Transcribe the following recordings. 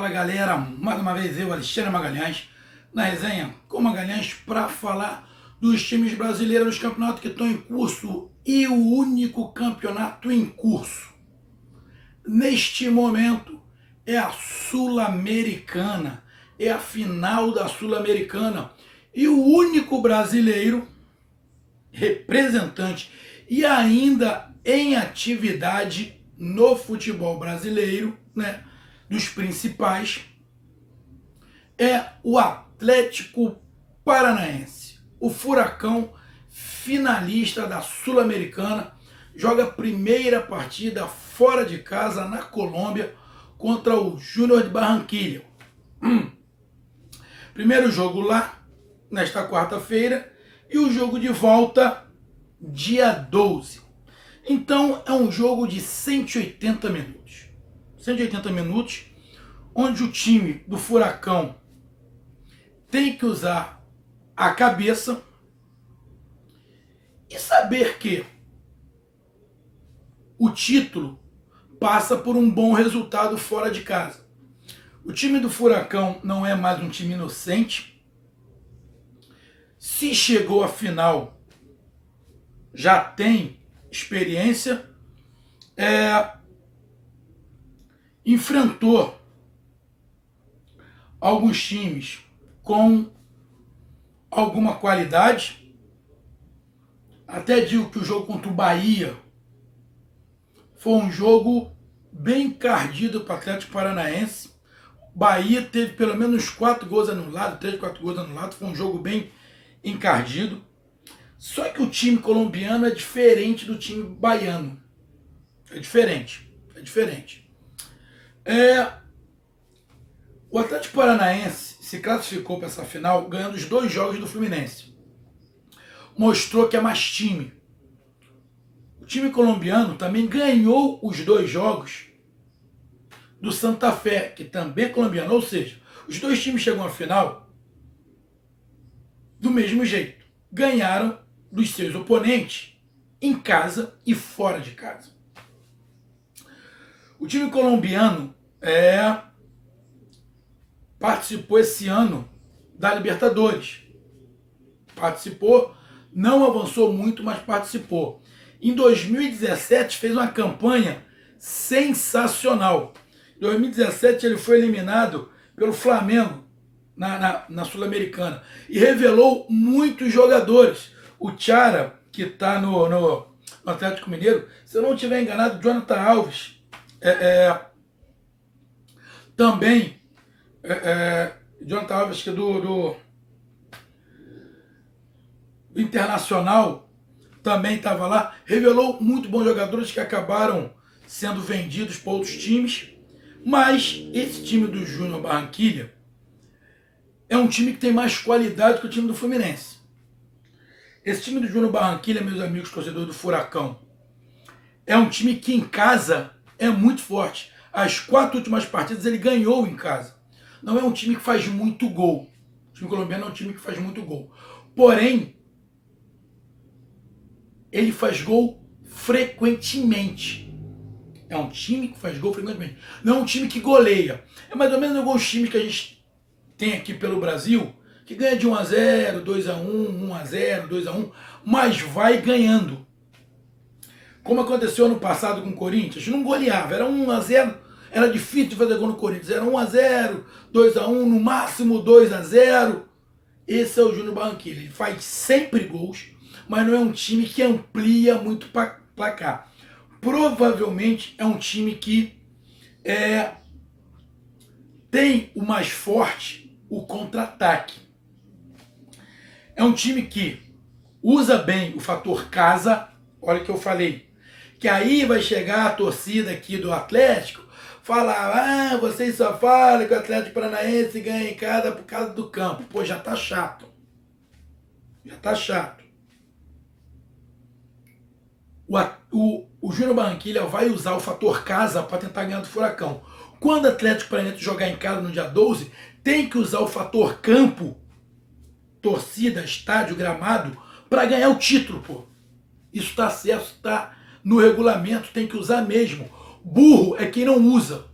Fala galera, mais uma vez eu, Alexandre Magalhães, na resenha com Magalhães para falar dos times brasileiros dos campeonatos que estão em curso e o único campeonato em curso neste momento é a Sul-Americana, é a final da Sul-Americana e o único brasileiro representante e ainda em atividade no futebol brasileiro, né, dos principais, é o Atlético Paranaense. O Furacão, finalista da Sul-Americana, joga a primeira partida fora de casa na Colômbia contra o Júnior de Barranquilla. Primeiro jogo lá, nesta quarta-feira, e o jogo de volta dia 12. Então é um jogo de 180 minutos. 180 minutos, onde o time do Furacão tem que usar a cabeça e saber que o título passa por um bom resultado fora de casa. O time do Furacão não é mais um time inocente. Se chegou à final, já tem experiência, enfrentou alguns times com alguma qualidade. Até digo que o jogo contra o Bahia foi um jogo bem encardido para o Atlético Paranaense. O Bahia teve pelo menos 4 gols anulados, 3, 4 gols anulados, foi um jogo bem encardido. Só que o time colombiano é diferente do time baiano. É diferente. O Atlético Paranaense se classificou para essa final ganhando os 2 jogos do Fluminense. Mostrou que é mais time. O time colombiano também ganhou os 2 jogos do Santa Fé, que também é colombiano. Ou seja, os 2 times chegam à final do mesmo jeito. Ganharam dos seus oponentes em casa e fora de casa. O time colombiano participou esse ano da Libertadores. Participou, não avançou muito, mas participou. Em 2017 fez uma campanha sensacional. Em 2017 ele foi eliminado pelo Flamengo na Sul-Americana e revelou muitos jogadores. O Chara, que está no Atlético Mineiro, se eu não estiver enganado, Jonathan Alves, também, Jonathan Alves, que é do Internacional, também estava lá, revelou muito bons jogadores que acabaram sendo vendidos para outros times, mas esse time do Júnior Barranquilla é um time que tem mais qualidade que o time do Fluminense. Esse time do Júnior Barranquilla, meus amigos torcedores do Furacão, é um time que em casa é muito forte. As 4 últimas partidas ele ganhou em casa. Não é um time que faz muito gol. O time colombiano é um time que faz muito gol. Porém, ele faz gol frequentemente. É um time que faz gol frequentemente. Não é um time que goleia. É mais ou menos alguns times que a gente tem aqui pelo Brasil, que ganha de 1-0, 2-1, 1-0, 2-1, mas vai ganhando. Como aconteceu ano passado com o Corinthians, não goleava, era 1-0, era difícil de fazer gol no Corinthians, era 1-0, 2-1, no máximo 2-0. Esse é o Júnior Barranquilla, ele faz sempre gols, mas não é um time que amplia muito placar. Provavelmente é um time que tem o mais forte, o contra-ataque. É um time que usa bem o fator casa. Olha o que eu falei, que aí vai chegar a torcida aqui do Atlético, falar, vocês só falam que o Atlético Paranaense ganha em casa por causa do campo. Pô, já tá chato. O Júnior Barranquilla vai usar o fator casa para tentar ganhar do Furacão. Quando o Atlético Paranaense jogar em casa no dia 12, tem que usar o fator campo, torcida, estádio, gramado, para ganhar o título, pô. Isso está certo, está no regulamento, tem que usar mesmo. Burro é quem não usa.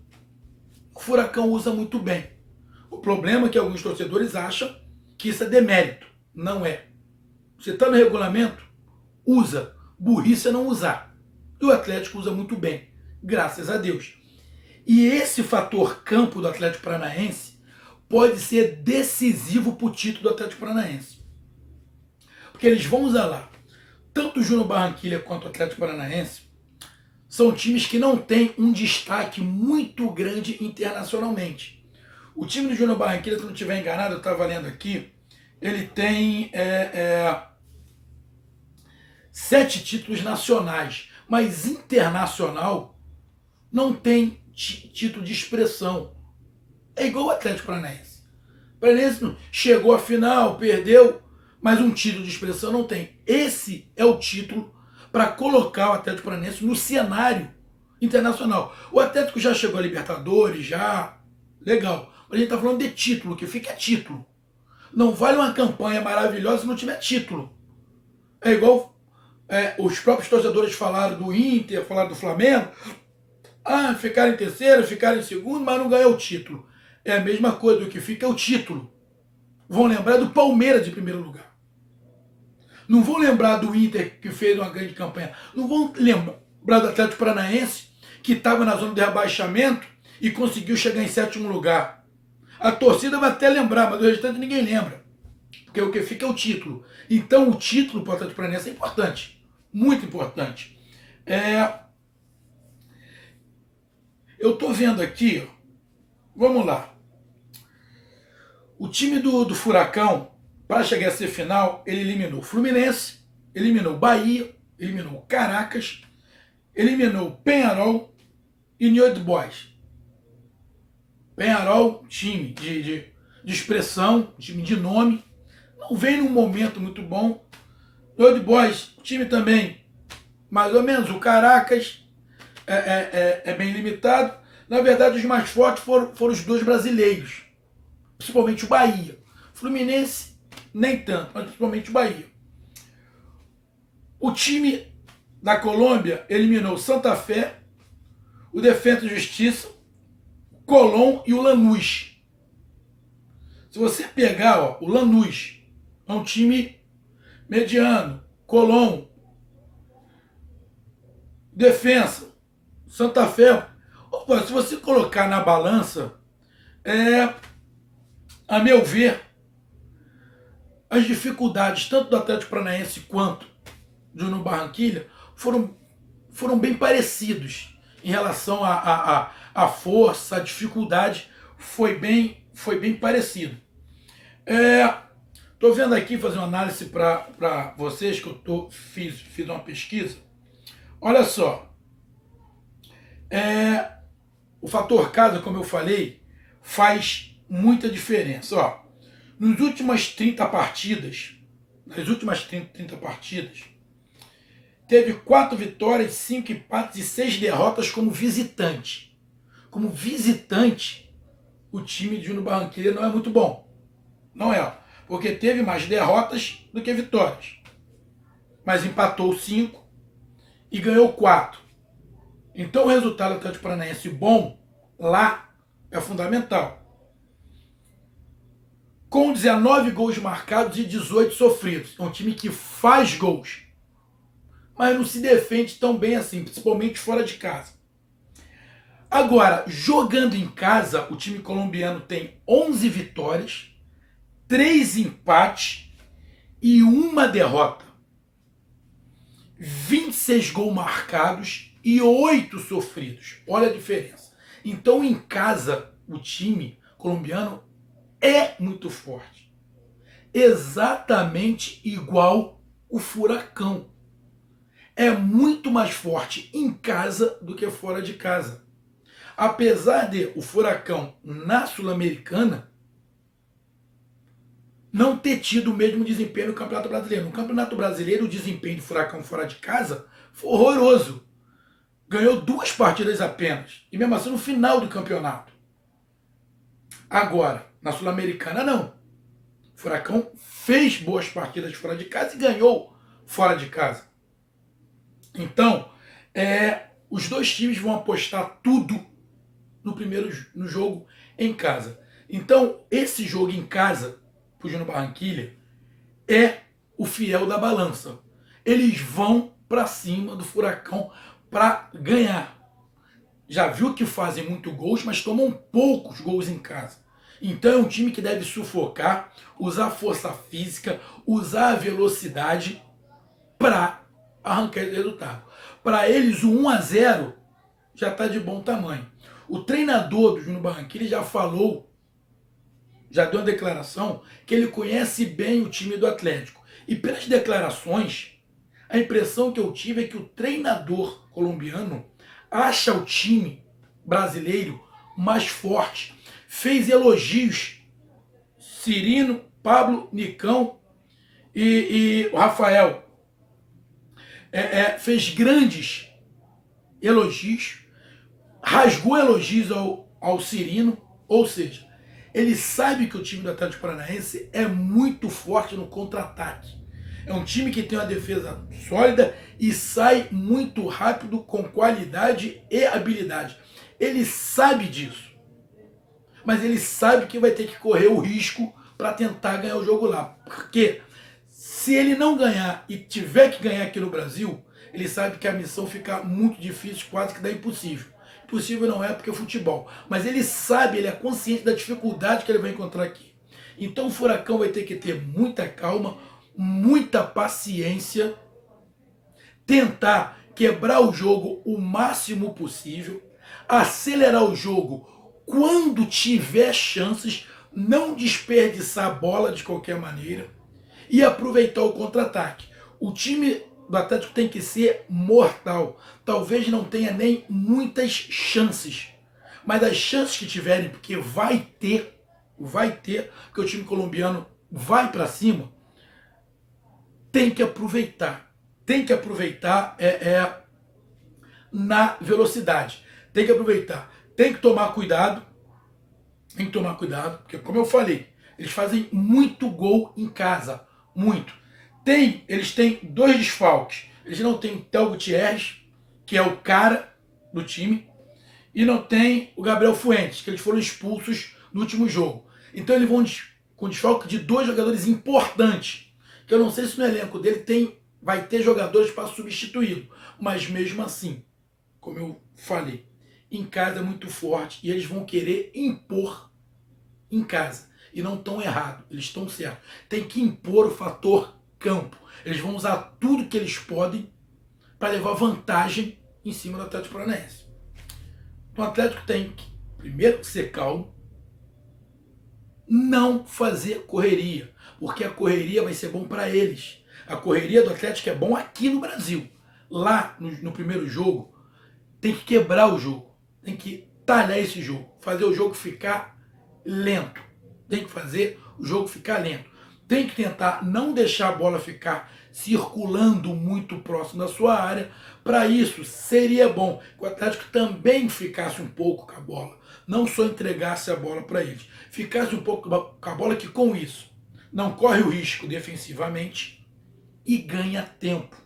O Furacão usa muito bem. O problema é que alguns torcedores acham que isso é demérito. Não é. Você está no regulamento, usa. Burrice é não usar. E o Atlético usa muito bem, graças a Deus. E esse fator campo do Atlético Paranaense pode ser decisivo para o título do Atlético Paranaense. Porque eles vão usar lá. Tanto o Júnior Barranquilla quanto o Atlético Paranaense são times que não têm um destaque muito grande internacionalmente. O time do Júnior Barranquilla, se não estiver enganado, eu estava lendo aqui, ele tem 7 títulos nacionais, mas internacional não tem título de expressão. É igual o Atlético Paranaense. O Paranaense chegou à final, perdeu, mas um título de expressão não tem. Esse é o título para colocar o Atlético Paranaense no cenário internacional. O Atlético já chegou a Libertadores, já, legal. Mas a gente está falando de título, que fica título. Não vale uma campanha maravilhosa se não tiver título. É igual os próprios torcedores falaram do Inter, falaram do Flamengo. Ah, ficaram em terceiro, ficaram em segundo, mas não ganhou o título. É a mesma coisa, do que fica é o título. Vão lembrar do Palmeiras de primeiro lugar. Não vão lembrar do Inter, que fez uma grande campanha. Não vão lembrar do Atlético Paranaense, que estava na zona de rebaixamento e conseguiu chegar em 7º lugar. A torcida vai até lembrar, mas o restante ninguém lembra. Porque o que fica é o título. Então o título para o Atlético Paranaense é importante. Muito importante. Eu estou vendo aqui, vamos lá. O time do Furacão, para chegar a ser final, ele eliminou o Fluminense, eliminou o Bahia, eliminou o Caracas, eliminou o Peñarol e o Old Boys. Peñarol, time de expressão, time de nome, não vem num momento muito bom. Old Boys, time também, mais ou menos. O Caracas é bem limitado. Na verdade, os mais fortes foram os 2 brasileiros, principalmente o Bahia. Fluminense, nem tanto, mas principalmente o Bahia. O time da Colômbia eliminou o Santa Fé, o Defensa e Justiça, o Colón e o Lanús. Se você pegar o Lanús, é um time mediano, Colón, Defensa, Santa Fé. Opa, se você colocar na balança, a meu ver, as dificuldades tanto do Atlético Paranaense quanto do Júnior Barranquilla foram bem parecidos em relação à força, à dificuldade, foi bem parecido. Estou vendo aqui, fazer uma análise para vocês, que eu fiz uma pesquisa. Olha só, o fator casa, como eu falei, faz muita diferença. Ó, nas últimas 30 partidas, teve 4 vitórias, 5 empates e 6 derrotas como visitante. Como visitante, o time de Júnior Barranquilla não é muito bom. Não é, porque teve mais derrotas do que vitórias. Mas empatou 5 e ganhou 4. Então o resultado do Atlético Paranaense bom lá é fundamental. Com 19 gols marcados e 18 sofridos. É um time que faz gols, mas não se defende tão bem assim, principalmente fora de casa. Agora, jogando em casa, o time colombiano tem 11 vitórias, 3 empates e 1 derrota. 26 gols marcados e 8 sofridos. Olha a diferença. Então, em casa, o time colombiano é muito forte. Exatamente igual o Furacão. É muito mais forte em casa do que fora de casa. Apesar de o Furacão, na Sul-Americana, não ter tido o mesmo desempenho no Campeonato Brasileiro. No Campeonato Brasileiro, o desempenho do Furacão fora de casa foi horroroso. Ganhou 2 partidas apenas. E mesmo assim no final do campeonato. Agora, na Sul-Americana, não. O Furacão fez boas partidas fora de casa e ganhou fora de casa. Então, os 2 times vão apostar tudo no jogo em casa. Então, esse jogo em casa, pro Júnior Barranquilla, é o fiel da balança. Eles vão para cima do Furacão para ganhar. Já viu que fazem muito gols, mas tomam poucos gols em casa. Então é um time que deve sufocar, usar força física, usar a velocidade para arrancar esse resultado. Para eles, o 1-0 já está de bom tamanho. O treinador do Júnior Barranquilla já falou, já deu uma declaração, que ele conhece bem o time do Atlético. E pelas declarações, a impressão que eu tive é que o treinador colombiano acha o time brasileiro mais forte. Fez elogios. Cirino, Pablo, Nicão e o Rafael. Fez grandes elogios. Rasgou elogios ao Cirino. Ou seja, ele sabe que o time do Atlético Paranaense é muito forte no contra-ataque. É um time que tem uma defesa sólida e sai muito rápido com qualidade e habilidade. Ele sabe disso. Mas ele sabe que vai ter que correr o risco para tentar ganhar o jogo lá. Porque se ele não ganhar e tiver que ganhar aqui no Brasil, ele sabe que a missão fica muito difícil, quase que dá impossível. Impossível não é porque é futebol. Mas ele sabe, ele é consciente da dificuldade que ele vai encontrar aqui. Então o Furacão vai ter que ter muita calma, muita paciência, tentar quebrar o jogo o máximo possível, acelerar o jogo quando tiver chances, não desperdiçar a bola de qualquer maneira e aproveitar o contra-ataque. O time do Atlético tem que ser mortal. Talvez não tenha nem muitas chances, mas as chances que tiverem, porque vai ter, porque o time colombiano vai para cima, tem que aproveitar. Tem que aproveitar na velocidade. Tem que aproveitar. Tem que tomar cuidado. Tem que tomar cuidado, porque como eu falei, eles fazem muito gol em casa. Muito. Eles têm 2 desfalques. Eles não têm o Théo Gutierrez, que é o cara do time, e não tem o Gabriel Fuentes, que eles foram expulsos no último jogo. Então eles vão com desfalque de 2 jogadores importantes, que eu não sei se no elenco dele vai ter jogadores para substituí-lo, mas mesmo assim, como eu falei, em casa é muito forte e eles vão querer impor em casa. E não estão errados, eles estão certos. Tem que impor o fator campo. Eles vão usar tudo que eles podem para levar vantagem em cima do Atlético Paranaense. Então o Atlético tem que, primeiro, ser calmo, não fazer correria, porque a correria vai ser bom para eles. A correria do Atlético é bom aqui no Brasil. Lá, no primeiro jogo, tem que quebrar o jogo, tem que talhar esse jogo, fazer o jogo ficar lento. Tem que fazer o jogo ficar lento. Tem que tentar não deixar a bola ficar circulando muito próximo da sua área. Para isso, seria bom que o Atlético também ficasse um pouco com a bola. Não só entregasse a bola para eles. Ficasse um pouco com a bola que com isso não corre o risco defensivamente e ganha tempo.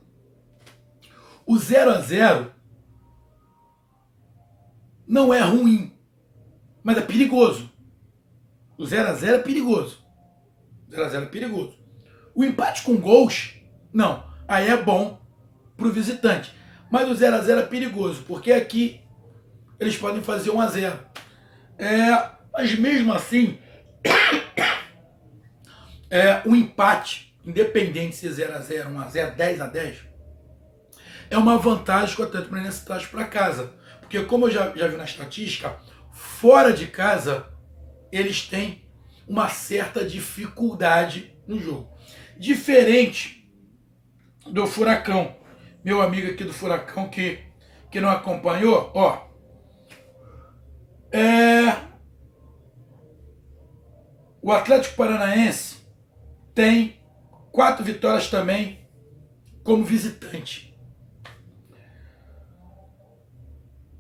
O 0-0 não é ruim, mas é perigoso. O 0-0 é perigoso. 0-0 é perigoso. O empate com gols, não. Aí é bom pro visitante. Mas o 0-0 é perigoso, porque aqui eles podem fazer 1-0. Mas mesmo assim, o empate, independente se é 0-0, 1-0, 10-10, é uma vantagem que o Atlético Paranaense traz para casa. Porque como eu já vi na estatística, fora de casa, eles têm uma certa dificuldade no jogo. Diferente do Furacão. Meu amigo aqui do Furacão que não acompanhou, ó. O Atlético Paranaense tem 4 vitórias também como visitante.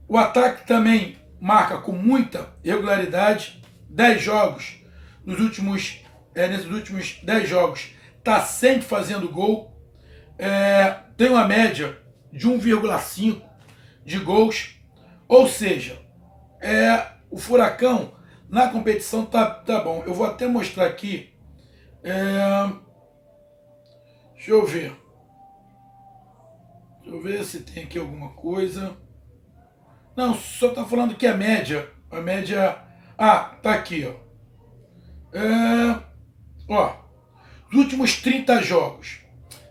O ataque também marca com muita regularidade. 10 jogos, nesses últimos 10 jogos, está sempre fazendo gol. Tem uma média de 1,5 de gols. Ou seja, O Furacão na competição tá bom. Eu vou até mostrar aqui. Deixa eu ver. Deixa eu ver se tem aqui alguma coisa. Não, só tá falando que a média. A média. Ah, tá aqui, ó. Ó. Os últimos 30 jogos.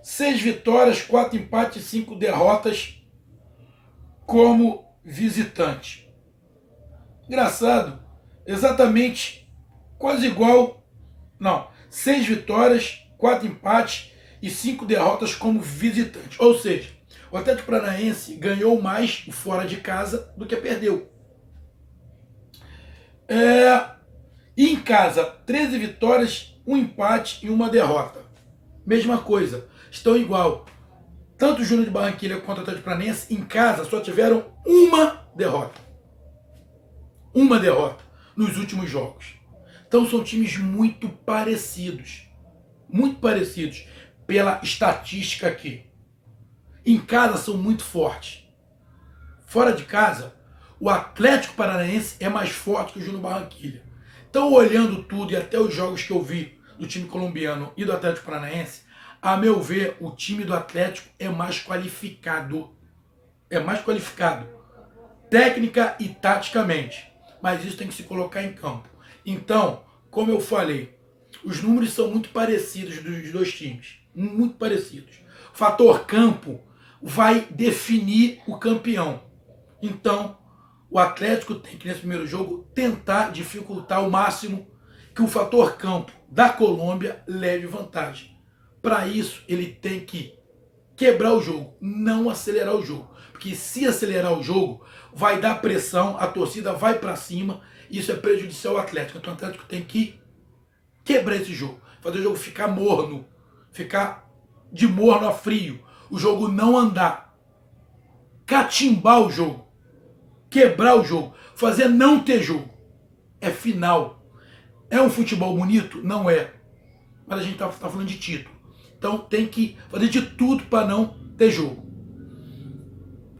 6 vitórias, 4 empates e 5 derrotas como visitante. Engraçado. Exatamente quase igual. Não. 6 vitórias, 4 empates e 5 derrotas como visitante. Ou seja, o Atlético Paranaense ganhou mais fora de casa do que perdeu. E em casa, 13 vitórias, 1 empate e 1 derrota. Mesma coisa, estão igual. Tanto o Júnior de Barranquilla quanto o Atlético Paranaense, em casa, só tiveram 1 derrota. 1 derrota nos últimos jogos. Então são times muito parecidos. Muito parecidos pela estatística aqui. Em casa são muito fortes. Fora de casa, o Atlético Paranaense é mais forte que o Júnior Barranquilla. Então, olhando tudo e até os jogos que eu vi do time colombiano e do Atlético Paranaense, a meu ver, o time do Atlético é mais qualificado. É mais qualificado. Técnica e taticamente. Mas isso tem que se colocar em campo. Então, como eu falei, os números são muito parecidos dos dois times. Muito parecidos. O fator campo vai definir o campeão. Então, o Atlético tem que, nesse primeiro jogo, tentar dificultar ao máximo que o fator campo da Colômbia leve vantagem. Para isso, ele tem que quebrar o jogo, não acelerar o jogo. Porque se acelerar o jogo, vai dar pressão, a torcida vai para cima, e isso é prejudicial ao Atlético. Então o Atlético tem que quebrar esse jogo, fazer o jogo ficar morno, ficar de morno a frio, o jogo não andar, catimbar o jogo, quebrar o jogo, fazer não ter jogo. É final. É um futebol bonito? Não é. Mas a gente tá falando de título. Então tem que fazer de tudo para não ter jogo.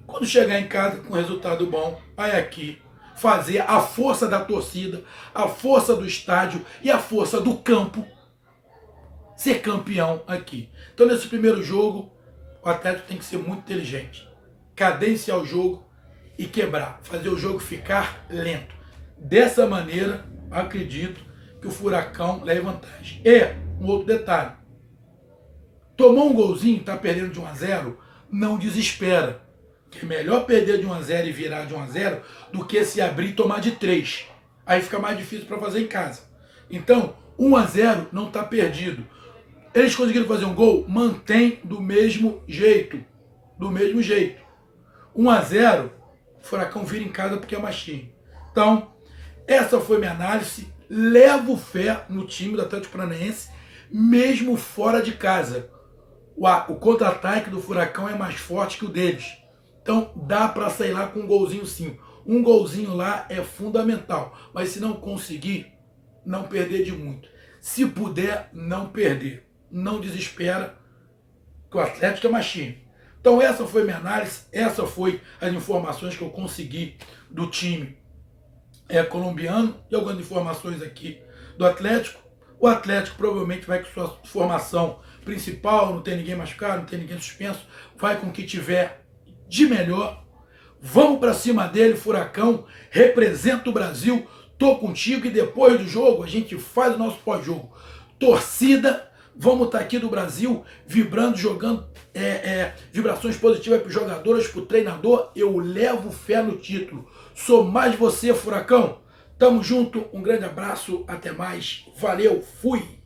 Quando chegar em casa com resultado bom, vai aqui fazer a força da torcida, a força do estádio e a força do campo ser campeão aqui. Então nesse primeiro jogo, o Atlético tem que ser muito inteligente. Cadenciar o jogo e quebrar. Fazer o jogo ficar lento. Dessa maneira, acredito que o Furacão leve vantagem. E um outro detalhe. Tomou um golzinho, está perdendo de 1-0, não desespera. Que é melhor perder de 1-0 e virar de 1-0 do que se abrir e tomar de 3. Aí fica mais difícil para fazer em casa. Então, 1-0 não está perdido. Eles conseguiram fazer um gol, mantém do mesmo jeito. Do mesmo jeito. 1-0, o Furacão vira em casa porque é mais time. Então, essa foi minha análise. Levo fé no time do Atlético Paranaense, mesmo fora de casa. O contra-ataque do Furacão é mais forte que o deles. Então dá para sair lá com um golzinho sim. Um golzinho lá é fundamental. Mas se não conseguir, não perder de muito. Se puder, não perder. Não desespera, que o Atlético é mais time. Então essa foi minha análise, essa foi as informações que eu consegui do time colombiano e algumas informações aqui do Atlético. O Atlético provavelmente vai com sua formação principal, não tem ninguém machucado, não tem ninguém suspenso, vai com o que tiver de melhor. Vamos para cima dele, Furacão, representa o Brasil, tô contigo e depois do jogo a gente faz o nosso pós-jogo. Torcida, vamos estar aqui do Brasil, vibrando, jogando vibrações positivas para os jogadores, para o treinador. Eu levo fé no título. Sou mais você, Furacão. Tamo junto, um grande abraço, até mais, valeu, fui!